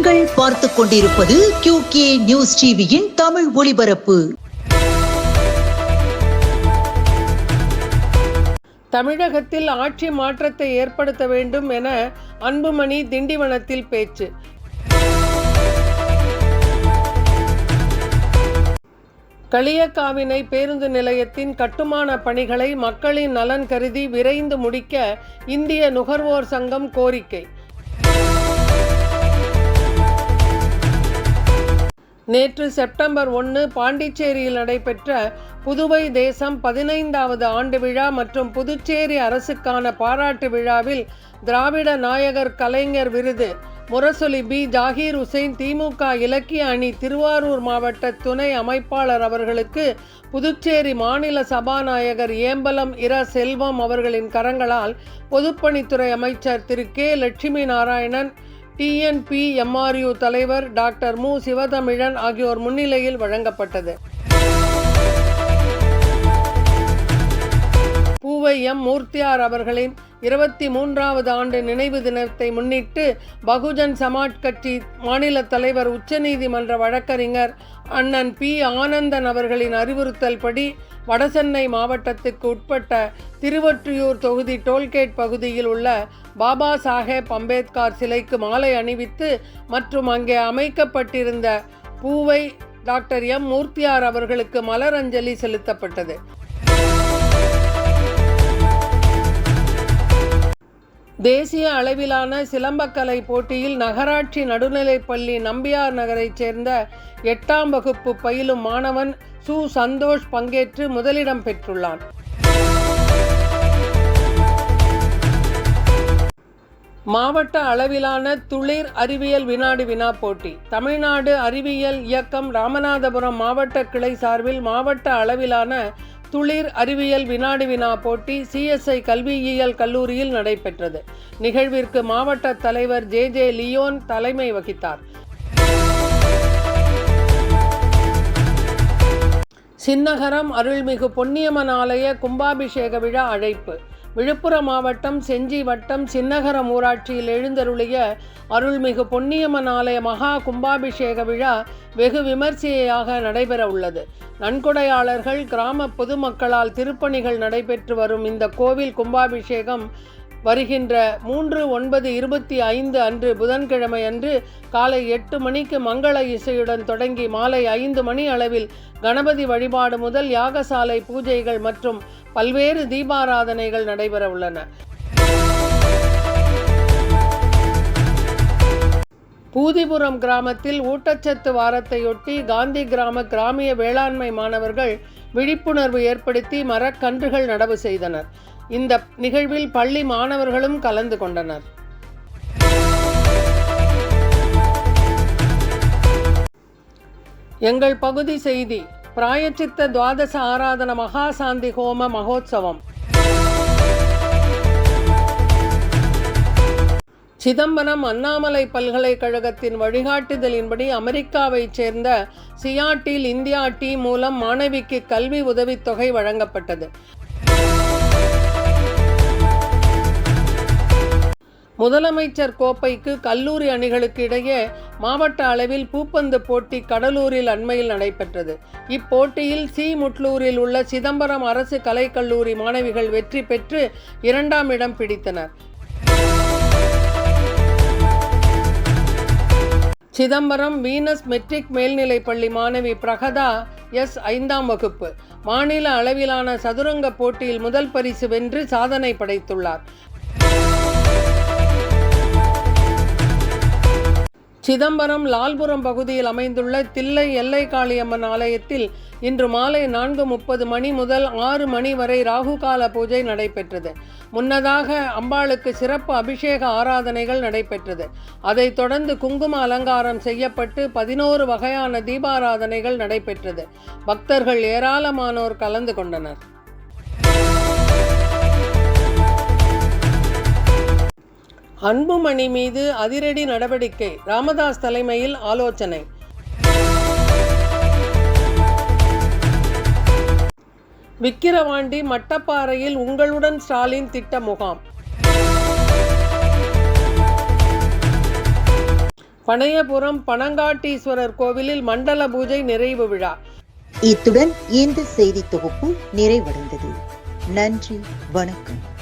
நீங்கள் பார்த்துக் கொண்டிருப்பது QK நியூஸ் டிவியின் தமிழ் ஒளிபரப்பு. தமிழகத்தில் ஆட்சி மாற்றத்தை ஏற்படுத்த வேண்டும் என அன்புமணி திண்டிவனத்தில் பேச்சு. களியக்காவினை பேருந்து நிலையத்தின் கட்டுமான பணிகளை மக்களின் நலன் கருதி விரைந்து முடிக்க இந்திய நுகர்வோர் சங்கம் கோரிக்கை. நேற்று செப்டம்பர் 1 பாண்டிச்சேரியில் நடைபெற்ற புதுவை தேசம் 15வது ஆண்டு விழா மற்றும் புதுச்சேரி அரசுக்கான பாராட்டு விழாவில் திராவிட நாயகர் கலைஞர் விருது முரசொலி பி. ஜாகீர் உசேன் திமுக இலக்கிய அணி திருவாரூர் மாவட்ட துணை அமைப்பாளர் அவர்களுக்கு புதுச்சேரி மாநில சபாநாயகர் ஏம்பலம் இர. செல்வம் அவர்களின் கரங்களால் பொதுப்பணித்துறை அமைச்சர் திரு கே. லட்சுமி நாராயணன், TNPMRU தலைவர் டாக்டர் மு. சிவதமிழன் ஆகியோர் முன்னிலையில் வழங்கப்பட்டது. பூவை எம். மூர்த்தியார் அவர்களின் 23வது ஆண்டு நினைவு தினத்தை முன்னிட்டு பகுஜன் சமாஜ் கட்சி மாநில தலைவர், உச்சநீதிமன்ற வழக்கறிஞர் அண்ணன் பி. ஆனந்தன் அவர்களின் அறிவுறுத்தல் படி வடசென்னை மாவட்டத்திற்கு உட்பட்ட திருவொற்றியூர் தொகுதி டோல்கேட் பகுதியில் உள்ள பாபா சாஹேப் அம்பேத்கர் சிலைக்கு மாலை அணிவித்து மற்றும் அங்கே அமைக்கப்பட்டிருந்த பூவை டாக்டர் எம். மூர்த்தியார் அவர்களுக்கு மலரஞ்சலி செலுத்தப்பட்டது. தேசிய அளவிலான சிலம்பக்கலை போட்டியில் நகராட்சி நடுநிலைப்பள்ளி நம்பியார் நகரைச் சேர்ந்த 8ஆம் வகுப்பு பயிலும் மாணவன் சு. சந்தோஷ் பங்கேற்று முதலிடம் பெற்றுள்ளான். மாவட்ட அளவிலான துளிர் அறிவியல் வினாடி வினா போட்டி. தமிழ்நாடு அறிவியல் இயக்கம் ராமநாதபுரம் மாவட்ட கிளை சார்பில் மாவட்ட அளவிலான துளிர் அறிவியல் வினாடி வினா போட்டி CSI கல்வியியல் கல்லூரியில் நடைபெற்றது. நிகழ்விற்கு மாவட்ட தலைவர் JJ லியோன் தலைமை வகித்தார். சின்னகரம் அருள்மிகு பொன்னியம்மன் ஆலய கும்பாபிஷேக விழா அழைப்பு. விழுப்புரம் மாவட்டம் செஞ்சி வட்டம் சின்னகரம் ஊராட்சியில் எழுந்தருளிய அருள்மிகு பொன்னியம்மன் ஆலய மகா கும்பாபிஷேக விழா வெகு விமர்சையாக நடைபெற உள்ளது. நன்கொடையாளர்கள், கிராம பொதுமக்களால் திருப்பணிகள் நடைபெற்று வரும் இந்த கோவில் கும்பாபிஷேகம் வருகின்ற 3/9/25 அன்று புதன்கிழமை அன்று காலை 8 மணிக்கு மங்கள இசையுடன் தொடங்கி மாலை 5 மணி அளவில் கணபதி வழிபாடு முதல் யாகசாலை பூஜைகள் மற்றும் பல்வேறு தீபாராதனைகள் நடைபெற உள்ளன. பூதிபுரம் கிராமத்தில் ஊட்டச்சத்து வாரத்தையொட்டி காந்தி கிராம கிராமிய வேளாண்மை மாணவர்கள் விழிப்புணர்வு ஏற்படுத்தி மரக்கன்றுகள் நடவு செய்தனர். இந்த நிகழ்வில் பள்ளி மாணவர்களும் கலந்து கொண்டனர். எங்கள் பகுதி செய்தி. பிராயச்சித்த துவாதச ஆராதன மகாசாந்தி ஹோம மகோத்சவம். சிதம்பரம் அண்ணாமலை பல்கலைக்கழகத்தின் வழிகாட்டுதலின்படி அமெரிக்காவைச் சேர்ந்த சியாட்டில் இந்தியா டீம் மூலம் மாணவிக்கு கல்வி உதவித்தொகை வழங்கப்பட்டது. முதலமைச்சர் கோப்பைக்கு கல்லூரி அணிகளுக்கு இடையே மாவட்ட அளவில் பூப்பந்து போட்டி கடலூரில் அண்மையில் நடைபெற்றது. இப்போட்டியில் முட்லூரில் உள்ள சிதம்பரம் அரசு கலைக்கல்லூரி மாணவிகள் வெற்றி பெற்று 2ஆம் இடம் பிடித்தனர். சிதம்பரம் வீனஸ் மெட்ரிக் மேல்நிலைப்பள்ளி மாணவி பிரகதா எஸ். 5ஆம் வகுப்பு மாநில அளவிலான சதுரங்க போட்டியில் முதல் பரிசு வென்று சாதனை படைத்துள்ளார். சிதம்பரம் லால்புரம் பகுதியில் அமைந்துள்ள தில்லை எல்லை காளியம்மன் ஆலயத்தில் இன்று மாலை 4:30 மணி முதல் 6 மணி வரை ராகுகால பூஜை நடைபெற்றது. முன்னதாக அம்பாளுக்கு சிறப்பு அபிஷேக ஆராதனைகள் நடைபெற்றது. அதைத் தொடர்ந்து குங்கும அலங்காரம் செய்யப்பட்டு 11 வகையான தீபாராதனைகள் நடைபெற்றது. பக்தர்கள் ஏராளமானோர் கலந்து கொண்டனர். அன்புமணி மீது அதிரடி நடவடிக்கை, ராமதாஸ் தலைமையில் ஆலோசனை. விக்கிரவாண்டி மட்டப்பாறையில் உங்களுடன் ஸ்டாலின் திட்ட முகாம். பனையபுரம் பனங்காட்டீஸ்வரர் கோவிலில் மண்டல பூஜை நிறைவு விழா. இத்துடன் இந்த செய்தி தொகுப்பு நிறைவடைந்தது. நன்றி, வணக்கம்.